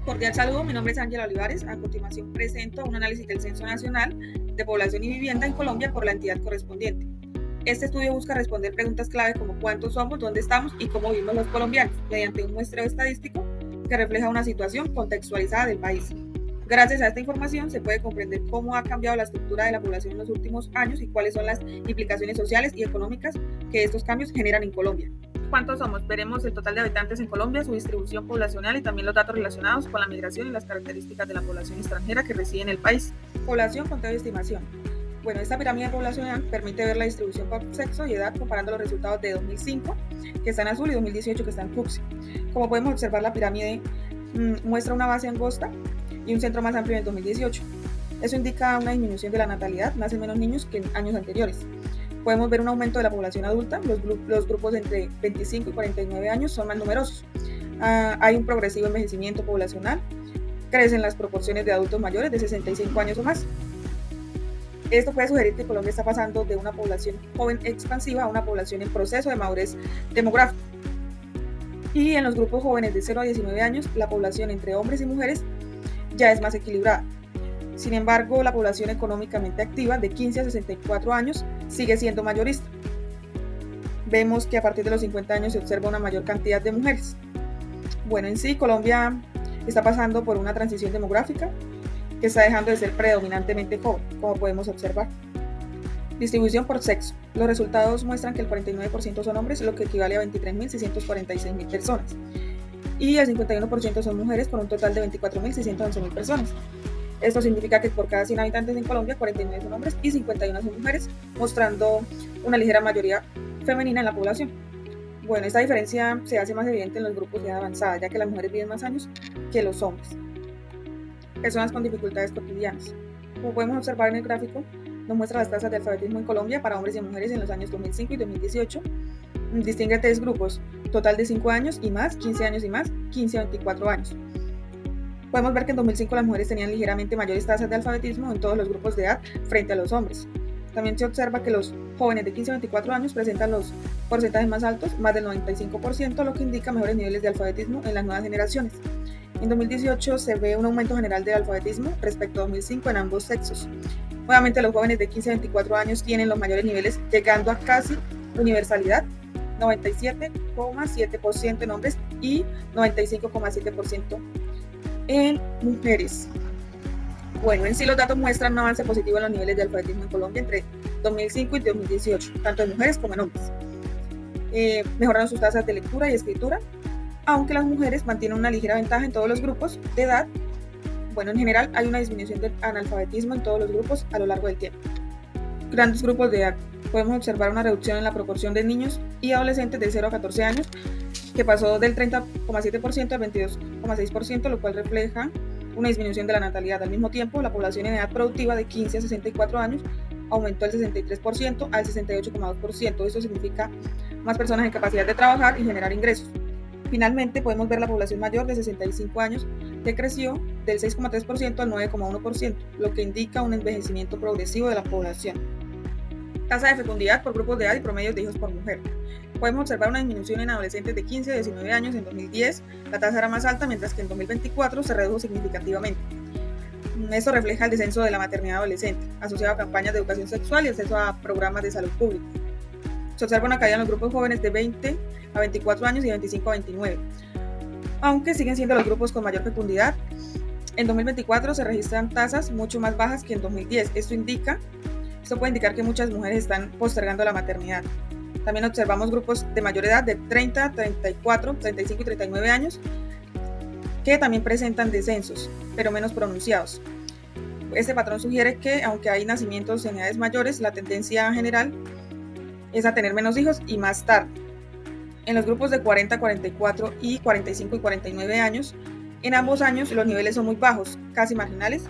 Cordial saludo, mi nombre es Ángela Olivares. A continuación presento un análisis del Censo Nacional de Población y Vivienda en Colombia por la entidad correspondiente. Este estudio busca responder preguntas clave como cuántos somos, dónde estamos y cómo vivimos los colombianos, mediante un muestreo estadístico que refleja una situación contextualizada del país. Gracias a esta información se puede comprender cómo ha cambiado la estructura de la población en los últimos años y cuáles son las implicaciones sociales y económicas que estos cambios generan en Colombia. ¿Cuántos somos? Veremos el total de habitantes en Colombia, su distribución poblacional y también los datos relacionados con la migración y las características de la población extranjera que reside en el país. Población, conteo y estimación. Bueno, esta pirámide poblacional permite ver la distribución por sexo y edad comparando los resultados de 2005, que está en azul, y 2018, que está en fucsia. Como podemos observar, la pirámide muestra una base angosta y un centro más amplio en el 2018. Eso indica una disminución de la natalidad, nacen menos niños que en años anteriores. Podemos ver un aumento de la población adulta, los grupos entre 25 y 49 años son más numerosos. Hay un progresivo envejecimiento poblacional, crecen las proporciones de adultos mayores de 65 años o más. Esto puede sugerir que Colombia está pasando de una población joven expansiva a una población en proceso de madurez demográfica. Y en los grupos jóvenes de 0 a 19 años, la población entre hombres y mujeres ya es más equilibrada. Sin embargo, la población económicamente activa de 15 a 64 años sigue siendo mayorista. Vemos que a partir de los 50 años se observa una mayor cantidad de mujeres. Bueno, en sí, Colombia está pasando por una transición demográfica que está dejando de ser predominantemente joven, como podemos observar. Distribución por sexo. Los resultados muestran que el 49% son hombres, lo que equivale a 23.646.000 personas. Y el 51% son mujeres, con un total de 24.611.000 personas. Esto significa que por cada 100 habitantes en Colombia, 49 son hombres y 51 son mujeres, mostrando una ligera mayoría femenina en la población. Bueno, esta diferencia se hace más evidente en los grupos de edad avanzada, ya que las mujeres viven más años que los hombres. Personas con dificultades cotidianas. Como podemos observar en el gráfico, nos muestra las tasas de alfabetismo en Colombia para hombres y mujeres en los años 2005 y 2018. Distingue 3 grupos, total de 5 años y más, 15 años y más, 15 a 24 años. Podemos ver que en 2005 las mujeres tenían ligeramente mayores tasas de alfabetismo en todos los grupos de edad frente a los hombres. También se observa que los jóvenes de 15 a 24 años presentan los porcentajes más altos, más del 95%, lo que indica mejores niveles de alfabetismo en las nuevas generaciones. En 2018 se ve un aumento general del alfabetismo respecto a 2005 en ambos sexos. Nuevamente, los jóvenes de 15 a 24 años tienen los mayores niveles, llegando a casi universalidad, 97,7% en hombres y 95,7% en mujeres. Bueno, en sí los datos muestran un avance positivo en los niveles de alfabetismo en Colombia entre 2005 y 2018, tanto en mujeres como en hombres. Mejoraron sus tasas de lectura y escritura, aunque las mujeres mantienen una ligera ventaja en todos los grupos de edad. Bueno, en general hay una disminución del analfabetismo en todos los grupos a lo largo del tiempo. Grandes grupos de edad. Podemos observar una reducción en la proporción de niños y adolescentes de 0 a 14 años, que pasó del 30,7% al 22,6%, lo cual refleja una disminución de la natalidad. Al mismo tiempo, la población en edad productiva de 15 a 64 años aumentó del 63% al 68,2%. Esto significa más personas en capacidad de trabajar y generar ingresos. Finalmente, podemos ver la población mayor de 65 años que creció del 6,3% al 9,1%, lo que indica un envejecimiento progresivo de la población. Tasa de fecundidad por grupos de edad y promedios de hijos por mujer. Podemos observar una disminución en adolescentes de 15 a 19 años. En 2010 la tasa era más alta, mientras que en 2024 se redujo significativamente. Esto refleja el descenso de la maternidad adolescente, asociado a campañas de educación sexual y acceso a programas de salud pública. Se observa una caída en los grupos jóvenes de 20 a 24 años y de 25 a 29, aunque siguen siendo los grupos con mayor fecundidad. En 2024 se registran tasas mucho más bajas que en 2010. Esto puede indicar que muchas mujeres están postergando la maternidad. También observamos grupos de mayor edad de 30, 34, 35 y 39 años que también presentan descensos, pero menos pronunciados. Este patrón sugiere que, aunque hay nacimientos en edades mayores, la tendencia general es a tener menos hijos y más tarde. En los grupos de 40, 44 y 45 y 49 años, en ambos años los niveles son muy bajos, casi marginales,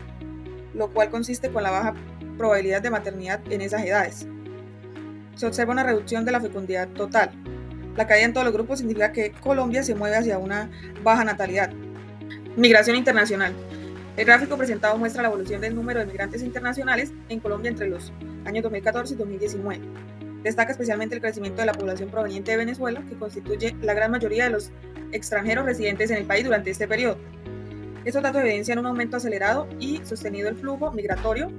lo cual consiste con la baja probabilidad de maternidad en esas edades. Se observa una reducción de la fecundidad total. La caída en todos los grupos significa que Colombia se mueve hacia una baja natalidad. Migración internacional. El gráfico presentado muestra la evolución del número de migrantes internacionales en Colombia entre los años 2014 y 2019. Destaca especialmente el crecimiento de la población proveniente de Venezuela, que constituye la gran mayoría de los extranjeros residentes en el país durante este periodo. Estos datos evidencian un aumento acelerado y sostenido del flujo migratorio,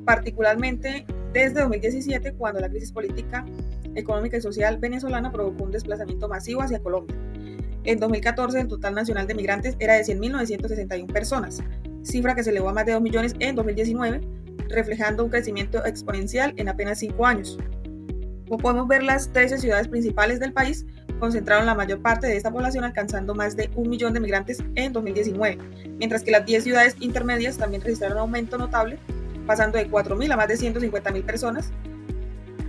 particularmente desde 2017, cuando la crisis política, económica y social venezolana provocó un desplazamiento masivo hacia Colombia. En 2014, el total nacional de migrantes era de 100.961 personas, cifra que se elevó a más de 2 millones en 2019, reflejando un crecimiento exponencial en apenas 5 años. Como podemos ver, las 13 ciudades principales del país concentraron la mayor parte de esta población, alcanzando más de 1 millón de migrantes en 2019, mientras que las 10 ciudades intermedias también registraron un aumento notable, pasando de 4.000 a más de 150.000 personas.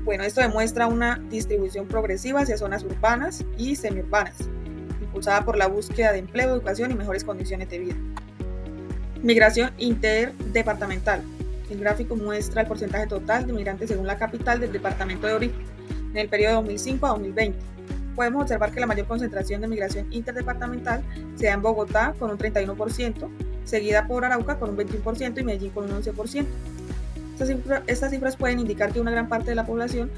Bueno, esto demuestra una distribución progresiva hacia zonas urbanas y semiurbanas, impulsada por la búsqueda de empleo, educación y mejores condiciones de vida. Migración interdepartamental. El gráfico muestra el porcentaje total de migrantes según la capital del departamento de origen en el periodo 2005 a 2020. Podemos observar que la mayor concentración de migración interdepartamental se da en Bogotá con un 31%, seguida por Arauca con un 21% y Medellín con un 11%. Estas cifras pueden indicar que una gran parte de la población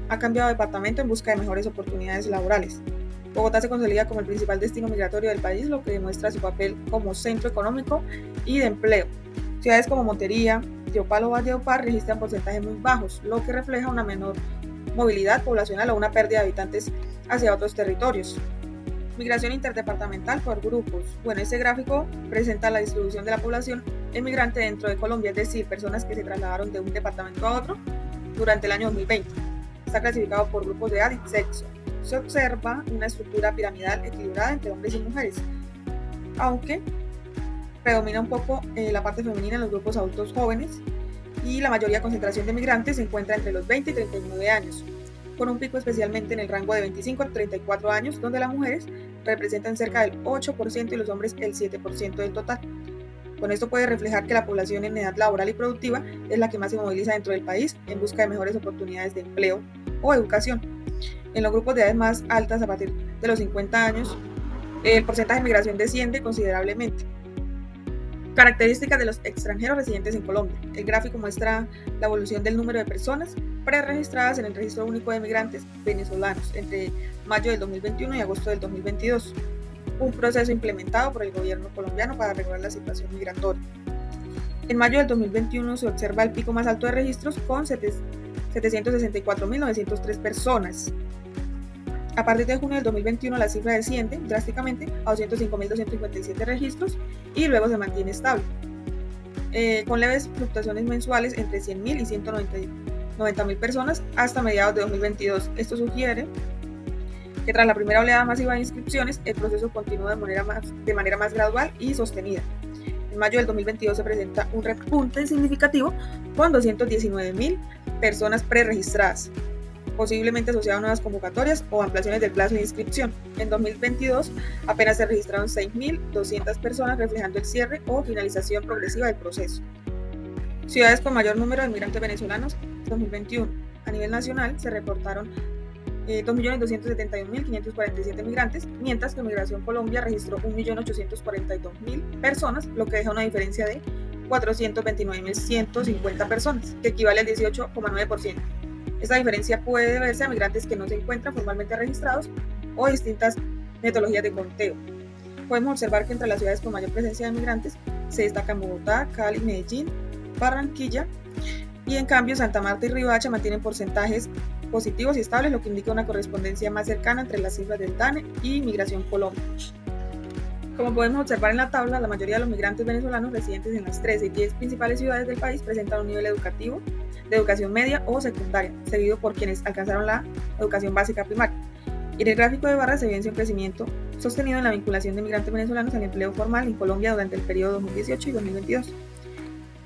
ha cambiado de departamento en busca de mejores oportunidades laborales. Bogotá se consolida como el principal destino migratorio del país, lo que demuestra su papel como centro económico y de empleo. Ciudades como Montería, Yopal o Valledupar registran porcentajes muy bajos, lo que refleja una menor movilidad poblacional o una pérdida de habitantes hacia otros territorios. Migración interdepartamental por grupos. Bueno, este gráfico presenta la distribución de la población emigrante dentro de Colombia, es decir, personas que se trasladaron de un departamento a otro durante el año 2020. Está clasificado por grupos de edad y sexo. Se observa una estructura piramidal equilibrada entre hombres y mujeres, aunque predomina un poco la parte femenina en los grupos adultos jóvenes, y la mayoría concentración de migrantes se encuentra entre los 20 y 39 años, con un pico especialmente en el rango de 25 a 34 años, donde las mujeres representan cerca del 8% y los hombres el 7% del total. Con esto puede reflejar que la población en edad laboral y productiva es la que más se moviliza dentro del país en busca de mejores oportunidades de empleo o educación. En los grupos de edades más altas, a partir de los 50 años, el porcentaje de migración desciende considerablemente. Características de los extranjeros residentes en Colombia. El gráfico muestra la evolución del número de personas preregistradas en el Registro Único de Migrantes venezolanos entre mayo del 2021 y agosto del 2022, un proceso implementado por el gobierno colombiano para regular la situación migratoria. En mayo del 2021 se observa el pico más alto de registros con 764.903 personas. A partir de junio del 2021 la cifra desciende drásticamente a 205.257 registros y luego se mantiene estable, con leves fluctuaciones mensuales entre 100.000 y 190.000 personas hasta mediados de 2022. Esto sugiere que tras la primera oleada masiva de inscripciones, el proceso continúa de manera más gradual y sostenida. En mayo del 2022 se presenta un repunte significativo con 219.000 personas preregistradas, posiblemente asociado a nuevas convocatorias o ampliaciones del plazo de inscripción. En 2022 apenas se registraron 6.200 personas, reflejando el cierre o finalización progresiva del proceso. Ciudades con mayor número de migrantes venezolanos, 2021. A nivel nacional se reportaron 2.271.547 migrantes, mientras que Migración Colombia registró 1.842.000 personas, lo que deja una diferencia de 429.150 personas, que equivale al 18,9%. Esta diferencia puede deberse a migrantes que no se encuentran formalmente registrados o distintas metodologías de conteo. Podemos observar que entre las ciudades con mayor presencia de migrantes se destacan Bogotá, Cali, Medellín, Barranquilla, y en cambio Santa Marta y Riohacha mantienen porcentajes positivos y estables, lo que indica una correspondencia más cercana entre las cifras del DANE y Migración Colombia. Como podemos observar en la tabla, la mayoría de los migrantes venezolanos residentes en las 13 y 10 principales ciudades del país presentan un nivel educativo de educación media o secundaria, seguido por quienes alcanzaron la educación básica primaria. Y en el gráfico de barras se evidencia un crecimiento sostenido en la vinculación de migrantes venezolanos al empleo formal en Colombia durante el periodo 2018 y 2022.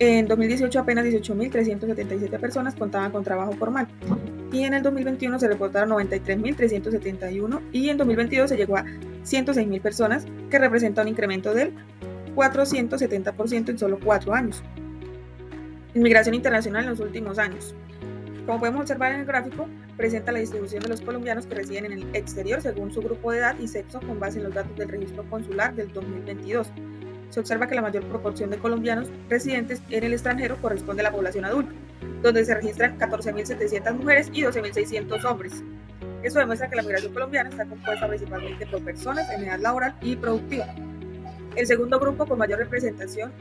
En 2018 apenas 18.377 personas contaban con trabajo formal, y en el 2021 se reportaron 93.371 y en 2022 se llegó a 106.000 personas, que representa un incremento del 470% en solo 4 años. Inmigración internacional en los últimos años. Como podemos observar en el gráfico, presenta la distribución de los colombianos que residen en el exterior según su grupo de edad y sexo con base en los datos del registro consular del 2022. Se observa que la mayor proporción de colombianos residentes en el extranjero corresponde a la población adulta, donde se registran 14.700 mujeres y 12.600 hombres. Esto demuestra que la migración colombiana está compuesta principalmente por personas en edad laboral y productiva. El segundo grupo con mayor representación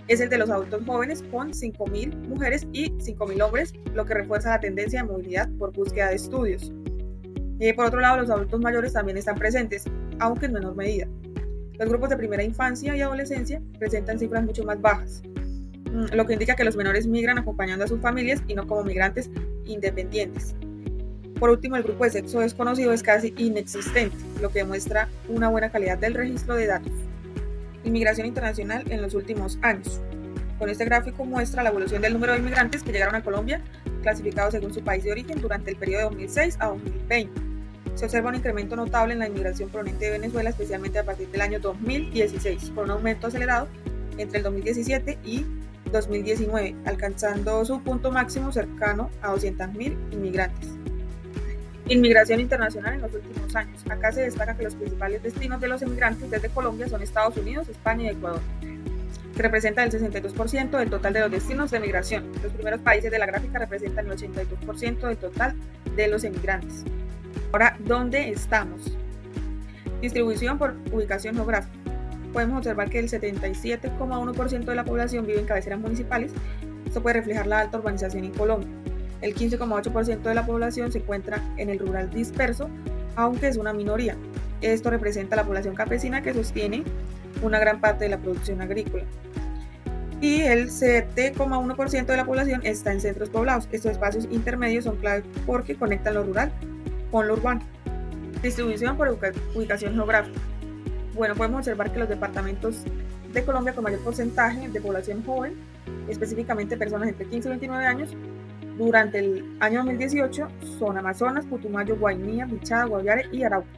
es el de los adultos jóvenes, con 5.000 mujeres y 5.000 hombres, lo que refuerza la tendencia de movilidad por búsqueda de estudios. Por otro lado, los adultos mayores también están presentes, aunque en menor medida. Los grupos de primera infancia y adolescencia presentan cifras mucho más bajas, lo que indica que los menores migran acompañando a sus familias y no como migrantes independientes. Por último, el grupo de sexo desconocido es casi inexistente, lo que demuestra una buena calidad del registro de datos. Inmigración internacional en los últimos años. Con este gráfico muestra la evolución del número de inmigrantes que llegaron a Colombia, clasificados según su país de origen durante el periodo de 2006 a 2020. Se observa un incremento notable en la inmigración proveniente de Venezuela, especialmente a partir del año 2016, con un aumento acelerado entre el 2017 y 2019, alcanzando su punto máximo cercano a 200.000 inmigrantes. Inmigración internacional en los últimos años. Acá se destaca que los principales destinos de los inmigrantes desde Colombia son Estados Unidos, España y Ecuador, que representa el 62% del total de los destinos de migración. Los primeros países de la gráfica representan el 82% del total de los emigrantes. Ahora, ¿dónde estamos? Distribución por ubicación geográfica. Podemos observar que el 77,1% de la población vive en cabeceras municipales. Esto puede reflejar la alta urbanización en Colombia. El 15,8% de la población se encuentra en el rural disperso, aunque es una minoría. Esto representa la población campesina que sostiene una gran parte de la producción agrícola. Y el 7,1% de la población está en centros poblados. Estos espacios intermedios son clave porque conectan lo rural con lo urbano. Distribución por ubicación geográfica. Bueno, podemos observar que los departamentos de Colombia con mayor porcentaje de población joven, específicamente personas entre 15 y 29 años, durante el año 2018 son Amazonas, Putumayo, Guainía, Bichada, Guaviare y Arauca.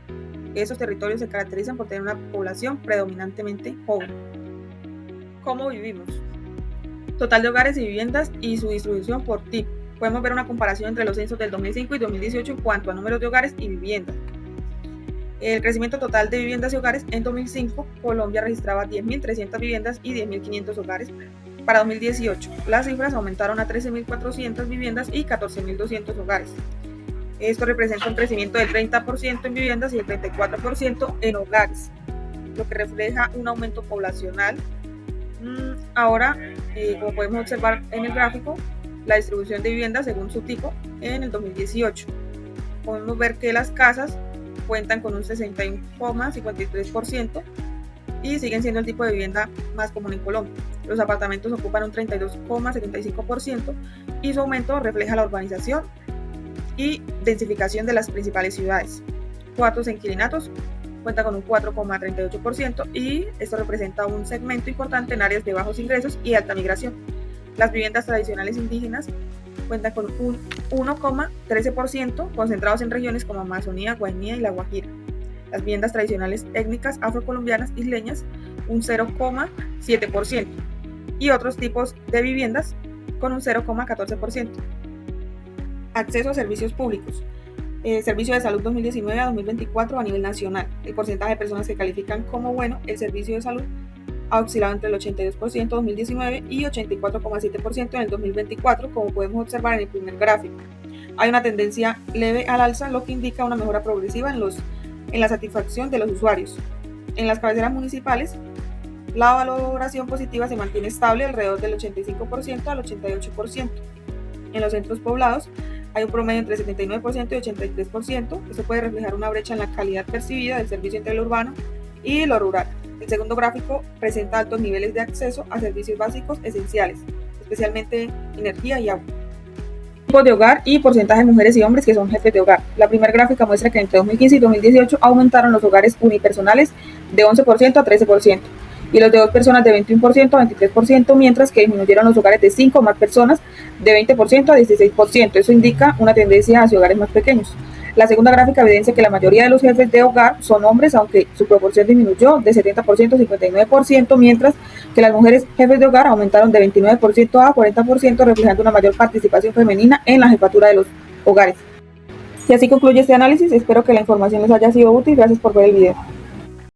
Esos territorios se caracterizan por tener una población predominantemente joven. ¿Cómo vivimos? Total de hogares y viviendas y su distribución por tipo. Podemos ver una comparación entre los censos del 2005 y 2018 en cuanto a números de hogares y viviendas. El crecimiento total de viviendas y hogares en 2005, Colombia registraba 10.300 viviendas y 10.500 hogares. Para 2018, las cifras aumentaron a 13.400 viviendas y 14.200 hogares. Esto representa un crecimiento del 30% en viviendas y el 34% en hogares, lo que refleja un aumento poblacional. Ahora, como podemos observar en el gráfico, la distribución de viviendas según su tipo en el 2018. Podemos ver que las casas cuentan con un 61,53% y siguen siendo el tipo de vivienda más común en Colombia. Los apartamentos ocupan un 32,75% y su aumento refleja la urbanización y densificación de las principales ciudades. Cuartos e inquilinatos cuenta con un 4,38% y esto representa un segmento importante en áreas de bajos ingresos y alta migración. Las viviendas tradicionales indígenas cuentan con un 1,13% concentrados en regiones como Amazonía, Guainía y La Guajira. Las viviendas tradicionales étnicas afrocolombianas isleñas un 0,7% y otros tipos de viviendas con un 0,14%. Acceso a servicios públicos. Servicio de salud 2019 a 2024 a nivel nacional. El porcentaje de personas que califican como bueno el servicio de salud ha oscilado entre el 82% en 2019 y 84,7% en el 2024, como podemos observar en el primer gráfico. Hay una tendencia leve al alza, lo que indica una mejora progresiva en la satisfacción de los usuarios. En las cabeceras municipales, la valoración positiva se mantiene estable alrededor del 85% al 88%. En los centros poblados hay un promedio entre 79% y 83%. Eso puede reflejar una brecha en la calidad percibida del servicio entre lo urbano y lo rural. El segundo gráfico presenta altos niveles de acceso a servicios básicos esenciales, especialmente energía y agua. Tipos de hogar y porcentaje de mujeres y hombres que son jefes de hogar. La primera gráfica muestra que entre 2015 y 2018 aumentaron los hogares unipersonales de 11% a 13% y los de 2 personas de 21% a 23%, mientras que disminuyeron los hogares de 5 o más personas de 20% a 16%. Eso indica una tendencia hacia hogares más pequeños. La segunda gráfica evidencia que la mayoría de los jefes de hogar son hombres, aunque su proporción disminuyó de 70% a 59%, mientras que las mujeres jefes de hogar aumentaron de 29% a 40%, reflejando una mayor participación femenina en la jefatura de los hogares. Y así concluye este análisis. Espero que la información les haya sido útil. Gracias por ver el video.